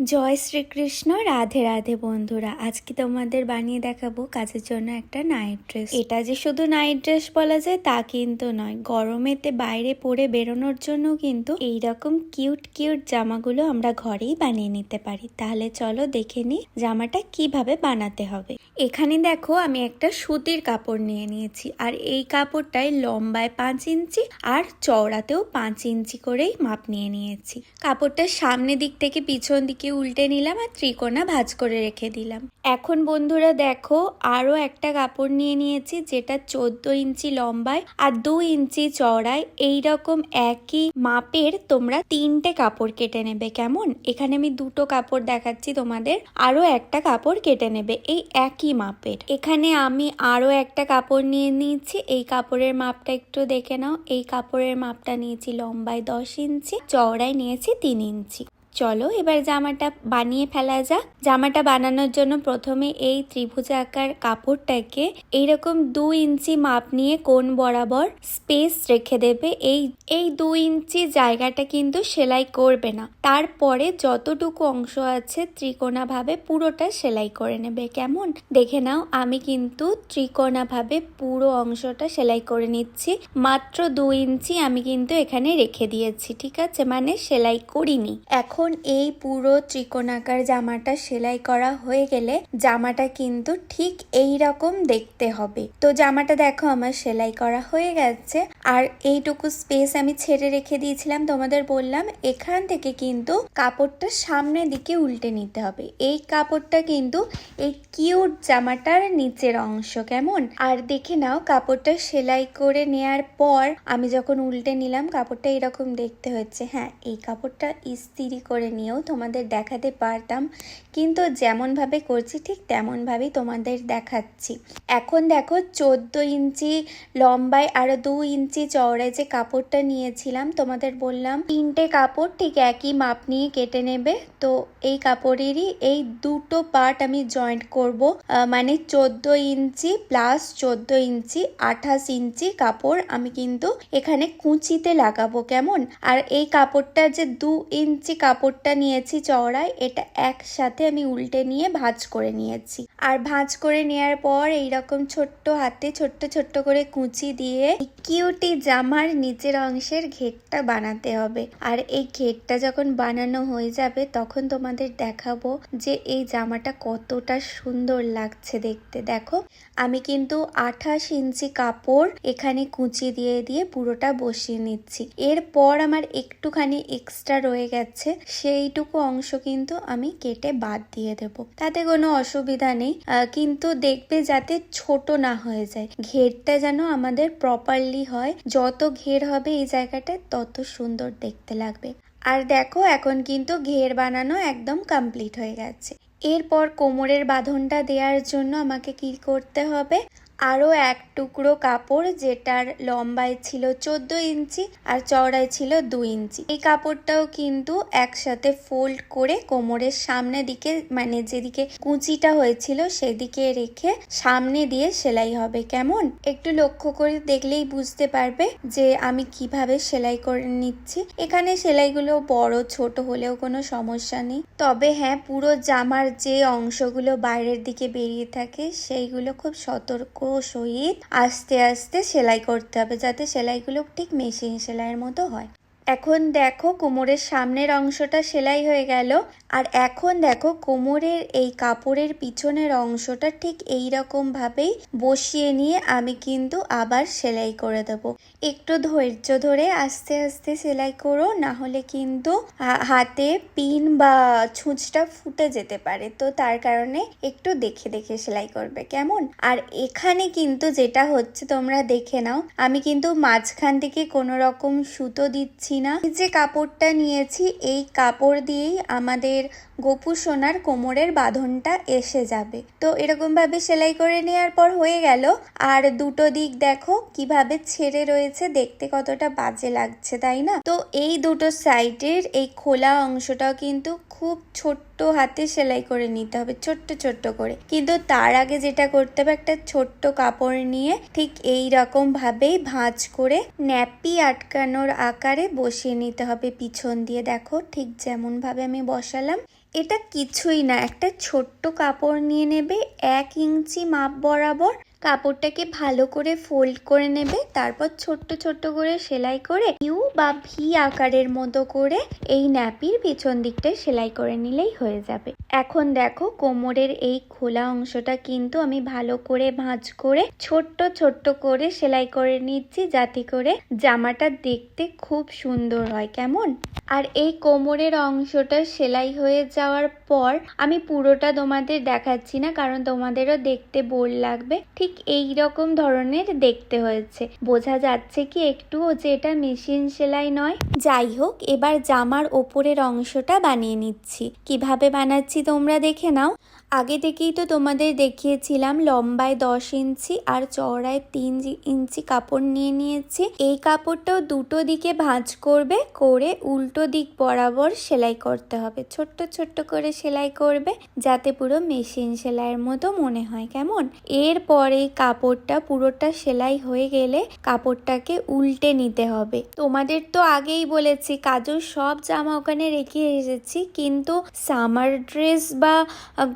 জয় শ্রীকৃষ্ণ। রাধে রাধে বন্ধুরা, আজকে তোমাদের বানিয়ে দেখাবো কাজের জন্য একটা নাইট ড্রেস। এটা যে শুধু নাইট ড্রেস বলা যায় তা কিন্তু নয়, গরমেতে বাইরে পরে বেরোনোর জন্য কিন্তু এইরকম কিউট কিউট জামাগুলো আমরা ঘরেই বানিয়ে নিতে পারি। তাহলে চলো দেখে নিই জামাটা কিভাবে বানাতে হবে। এখানে দেখো আমি একটা সুতির কাপড় নিয়ে নিয়েছি, আর এই কাপড়টায় লম্বায় 5 ইঞ্চি আর চওড়াতেও 5 ইঞ্চি করেই মাপ নিয়ে নিয়েছি। কাপড়টার সামনের দিক থেকে পিছন দিকে উল্টে নিলাম আর ত্রিকোণা ভাঁজ করে রেখে দিলাম। এখন বন্ধুরা দেখো আরো একটা কাপড় নিয়ে নিয়েছি, যেটা 14 ইঞ্চি লম্বায় আর 2 ইঞ্চি চওড়ায়। এইরকম একই মাপের তোমরা 3টে কাপড় কেটে নেবে। কেমন? এখানে আমি 2টো কাপড় দেখাচ্ছি তোমাদের, আরো একটা কাপড় কেটে নেবে এই একই মাপের। এখানে আমি আরো একটা কাপড় নিয়ে নিয়েছি, এই কাপড়ের মাপটা একটু দেখে নাও। এই কাপড়ের মাপটা নিয়েছি লম্বায় 10 ইঞ্চি, চওড়ায় নিয়েছি 3 ইঞ্চি। চলো এবার জামাটা বানিয়ে ফেলা যাক। জামাটা বানানোর জন্য প্রথমে এই ত্রিভুজাকার কাপড়টাকে এইরকম 2 ইঞ্চি মাপ নিয়ে কোণ বরাবর স্পেস রেখে দেবে। এই 2 ইঞ্চি জায়গাটা কিন্তু সেলাই করবে না, তারপরে যতটুকু অংশ আছে ত্রিকোণা ভাবে পুরোটা সেলাই করে নেবে। কেমন? দেখে নাও, আমি কিন্তু ত্রিকোণা ভাবে পুরো অংশটা সেলাই করে নিচ্ছি। মাত্র 2 ইঞ্চি আমি কিন্তু এখানে রেখে দিয়েছি, ঠিক আছে? মানে সেলাই করিনি। এখন এই পুরো ত্রিকোণাকার জামাটা সেলাই করা হয়ে গেলে জামাটা কিন্তু ঠিক এই রকম দেখতে হবে। তো জামাটা দেখো আমার সেলাই করা হয়ে গেছে, আর এইটুকু স্পেস আমি ছেড়ে রেখে দিয়েছিলাম। তোমাদের বললাম এখান থেকে কিন্তু কাপড়টা সামনের দিকে উল্টে নিতে হবে। এই কাপড়টা কিন্তু এই কিউট জামাটার নিচের অংশ। কেমন? আর দেখে নাও কাপড়টা সেলাই করে নেয়ার পর আমি যখন উল্টে নিলাম কাপড়টা এরকম দেখতে হচ্ছে। হ্যাঁ, এই কাপড়টা ইস্ত্রি করে নিয়েও তোমাদের দেখাতে পারতাম, কিন্তু যেমন ভাবে করছি ঠিক তেমন ভাবেই তোমাদের দেখাচ্ছি। এখন দেখো 14 ইঞ্চি লম্বায় আর 2 ইঞ্চি চওড়ায় যে কাপড়টা নিয়েছিলাম, তোমাদের বললাম 3টে কাপড় ঠিক একই মাপ নিয়ে কেটে নেবে। তো এই কাপড়েরই এই দুটো পার্ট আমি জয়েন্ট করব, মানে 14 ইঞ্চি প্লাস 14 ইঞ্চি 28 ইঞ্চি কাপড় আমি কিন্তু এখানে কুঁচিতে লাগাবো। কেমন? আর এই কাপড়টা যে 2 ইঞ্চি কাপড়টা নিয়েছি চওড়ায়, এটা একসাথে আমি উল্টে নিয়ে ভাঁজ করে নিয়েছি। আর ভাঁজ করে নেওয়ার পর এইরকম ছোট্ট হাতে ছোট্ট ছোট্ট করে কুঁচি দিয়ে কিউটি জামার নিচের অংশের ঘেরটা বানাতে হবে। আর এই ঘেরটা যখন বানানো হয়ে যাবে তখন তোমাদের দেখাবো যে এই জামাটা কতটা সুন্দর লাগছে দেখতে। দেখো আমি কিন্তু 28 ইঞ্চি কাপড় এখানে কুঁচি দিয়ে দিয়ে পুরোটা বসিয়ে নিচ্ছি। এরপর আমার একটুখানি এক্সট্রা রয়ে গেছে, সেইটুকু অংশ কিন্তু আমি কেটে বাদ দিয়ে দেব। তাতে কোনো অসুবিধা নেই, কিন্তু দেখবে যাতে ছোট না হয়ে যায়। ঘেরটা যেন আমাদের প্রপারলি হয়, যত ঘের হবে এই জায়গাটায় তত সুন্দর দেখতে লাগবে। আর দেখো এখন কিন্তু ঘের বানানো একদম কমপ্লিট হয়ে গেছে। এরপর কোমরের বাঁধনটা দেওয়ার জন্য আমাকে কি করতে হবে, আরও এক টুকরো কাপড় যেটার লম্বায় ছিল 14 ইঞ্চি আর চওড়ায় ছিল 2 ইঞ্চি, এই কাপড়টাও কিন্তু একসাথে ফোল্ড করে কোমরের সামনে দিকে, মানে যেদিকে কুঁচিটা হয়েছিল সেদিকে রেখে সামনে দিয়ে সেলাই হবে। কেমন? একটু লক্ষ্য করে দেখলেই বুঝতে পারবে যে আমি কিভাবে সেলাই করে নিচ্ছি। এখানে সেলাইগুলো বড় ছোট হলেও কোনো সমস্যা নেই, তবে হ্যাঁ, পুরো জামার যে অংশগুলো বাইরের দিকে বেরিয়ে থাকে সেইগুলো খুব সতর্ক সহিত আস্তে আস্তে সেলাই করতে হবে, যাতে সেলাইগুলো ঠিক মেশিন সেলাইয়ের মতো হয়। এখন দেখো কোমরের সামনের অংশটা সেলাই হয়ে গেল, আর এখন দেখো কোমরের এই কাপড়ের পিছনের অংশটা ঠিক এই রকম ভাবেই বসিয়ে নিয়ে আমি কিন্তু আবার সেলাই করে দেব। একটু ধৈর্য ধরে আস্তে আস্তে সেলাই করো, না হলে কিন্তু হাতে পিন বা ছুঁচটা ফুটে যেতে পারে। তো তার কারণে একটু দেখে দেখে সেলাই করবে। কেমন? আর এখানে কিন্তু যেটা হচ্ছে তোমরা দেখে নাও, আমি কিন্তু মাঝখান থেকে কোনো রকম সুতো দিচ্ছি না। যে কাপড়টা নিয়েছি এই কাপড় দিয়েই আমাদের গোপু সোনার কোমরের বাঁধনটা এসে যাবে। তো এরকম ভাবে সেলাই করে নেওয়ার পর হয়ে গেল। আর দুটো দিক দেখো কিভাবে ছেড়ে রয়েছে, দেখতে কতটা বাজে লাগছে, তাই না? তো এই দুটো সাইডের এই খোলা অংশটাও কিন্তু খুব ছোট্ট হাতে সেলাই করে নিতে হবে, ছোট্ট ছোট্ট করে। কিন্তু তার আগে যেটা করতে হবে, একটা ছোট্ট কাপড় নিয়ে ঠিক এই রকম ভাবেই ভাঁজ করে ন্যাপি আটকানোর আকারে বসিয়ে নিতে হবে পিছন দিয়ে। দেখো ঠিক যেমন ভাবে আমি বসালাম এটা কিছুই না, একটা ছোট্ট কাপড় নিয়ে নেবে 1 ইঞ্চি মাপ বরাবর। কাপড়টাকে ভালো করে ফোল্ড করে নেবে, তারপর ছোট্ট ছোট্ট করে সেলাই করে ইউ বা ভি আকারের মতো করে এই ন্যাপির পিছন দিকটায় সেলাই করে নিলেই হয়ে যাবে। এখন দেখো কোমরের এই খোলা অংশটা কিন্তু আমি ভালো করে ভাঁজ করে ছোট্ট ছোট্ট করে সেলাই করে নিচ্ছি, যাতে করে জামাটা দেখতে খুব সুন্দর হয়। কেমন? আর এই কোমরের অংশটা সেলাই হয়ে যাওয়ার পর আমি পুরোটা তোমাদের দেখাচ্ছি না, কারণ তোমাদেরও দেখতে বোর লাগবে। ঠিক এই রকম ধরনের দেখতে হয়েছে, বোঝা যাচ্ছে কি একটুও যে এটা মেশিন সেলাই নয়? যাই হোক, এবার জামার ওপরের অংশটা বানিয়ে নিচ্ছি। কিভাবে বানাচ্ছি তোমরা দেখে নাও। আগে থেকেই তো তোমাদের দেখিয়েছিলাম লম্বায় 10 ইঞ্চি আর চওড়ায় 3 ইঞ্চি কাপড় নিয়ে নিয়েছি। এই কাপড়টাও দুটো দিকে ভাঁজ করবে, করে উল্টো দিক বরাবর সেলাই করতে হবে। ছোট্ট ছোট্ট করে সেলাই করবে, যাতে পুরো মেশিন সেলাইয়ের মতো মনে হয়। কেমন? এরপরে কাপড়টা পুরোটা সেলাই হয়ে গেলে কাপড়টাকে উল্টে নিতে হবে। তোমাদের তো আগেই বলেছি কাজুর সব জামা ওখানে রেখে এসেছি, কিন্তু সামার ড্রেস বা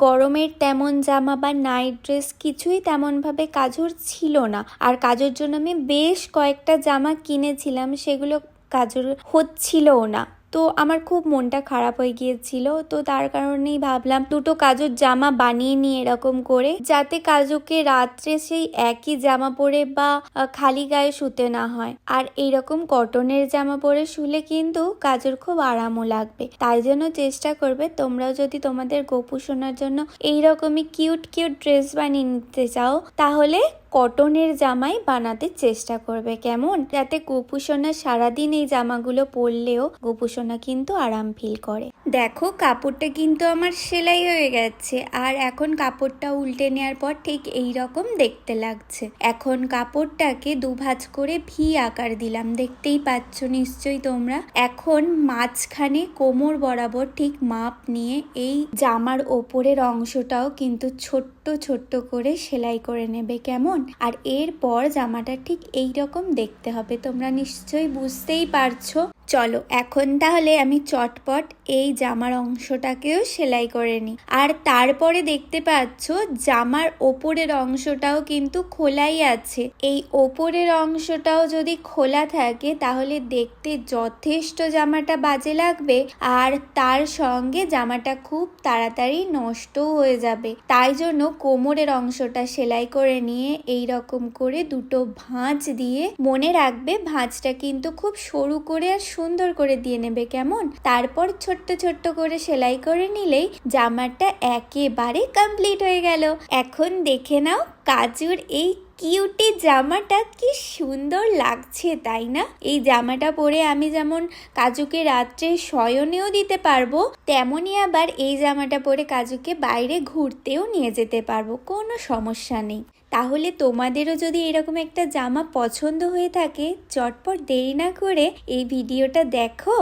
গরমের তেমন জামা বা নাইট ড্রেস কিছুই তেমনভাবে কাজুর ছিল না। আর কাজুর জন্য আমি বেশ কয়েকটা জামা কিনেছিলাম, সেগুলো কাজুর হচ্ছিলও না। তো আমার খুব মনটা খারাপ হয়ে গিয়েছিল, তো তার কারণেই ভাবলাম দুটো কাজুর জামা বানিয়ে নিই এরকম করে, যাতে কাজুকে রাত্রে সেই একই জামা পরে বা খালি গায়ে শুতে না হয়। আর এইরকম কটনের জামা পরে শুলে কিন্তু কাজুর খুব আরামও লাগবে। তাই জন্য চেষ্টা করবে তোমরাও, যদি তোমাদের গোপু সোনার জন্য এইরকমই কিউট কিউট ড্রেস বানিয়ে নিতে চাও, তাহলে কটনের জামাই বানাতে চেষ্টা করবে। কেমন? যাতে গোপু সোনা সারাদিন এই জামাগুলো পরলেও গোপু সোনা কিন্তু আরাম ফিল করে। দেখো কাপড়টা কিন্তু আমার সেলাই হয়ে গেছে, আর এখন কাপড়টা উল্টে নেওয়ার পর ঠিক এই রকম দেখতে লাগছে। এখন কাপড়টাকে দুভাঁজ করে ভি আকার দিলাম, দেখতেই পাচ্ছ নিশ্চয়ই তোমরা। এখন মাঝখানে কোমর বরাবর ঠিক মাপ নিয়ে এই জামার ওপরের অংশটাও কিন্তু ছোট্ট ছোট্ট করে সেলাই করে নেবে। কেমন? আর এরপর জামাটা ঠিক এই রকম দেখতে হবে, তোমরা নিশ্চয়ই বুঝতেই পারছো। চলো এখন তাহলে আমি চটপট এই জামার অংশটাকেও সেলাই করে নিই। আর তারপরে দেখতে পাচ্ছ জামার ওপরের অংশটাও কিন্তু খোলাই আছে। এই ওপরের অংশটাও যদি খোলা থাকে তাহলে দেখতে যথেষ্ট জামাটা বাজে লাগবে, আর তার সঙ্গে জামাটা খুব তাড়াতাড়ি নষ্টও হয়ে যাবে। তাই জন্য কোমরের অংশটা সেলাই করে নিয়ে এই রকম করে দুটো ভাঁজ দিয়ে, মনে রাখবে ভাঁজটা কিন্তু খুব সরু করে আর সুন্দর করে দিয়ে নেবে। কেমন? তারপর ছোট্ট ছোট্ট করে সেলাই করে নিলেই জামাটা একেবারে কমপ্লিট হয়ে গেল। এখন দেখে নাও কাজুর এই কিউটি জামাটা কি সুন্দর লাগছে, তাই না? এই জামাটা পরে আমি যেমন কাজুকে রাত্রে শয়নেও দিতে পারবো, তেমনি আবার এই জামাটা পরে কাজুকে বাইরে ঘুরতেও নিয়ে যেতে পারবো, কোনো সমস্যা নেই। তাহলে তোমাদেরও যদি এরকম একটা জামা পছন্দ হয়ে থাকে, চটপট দেরি না করে এই ভিডিওটা দেখো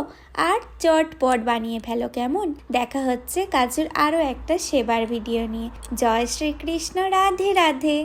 আর চটপট বানিয়ে ফেলো। কেমন? দেখা হচ্ছে কাজুর আরও একটা সেবার ভিডিও নিয়ে। জয় শ্রীকৃষ্ণ, রাধে রাধে।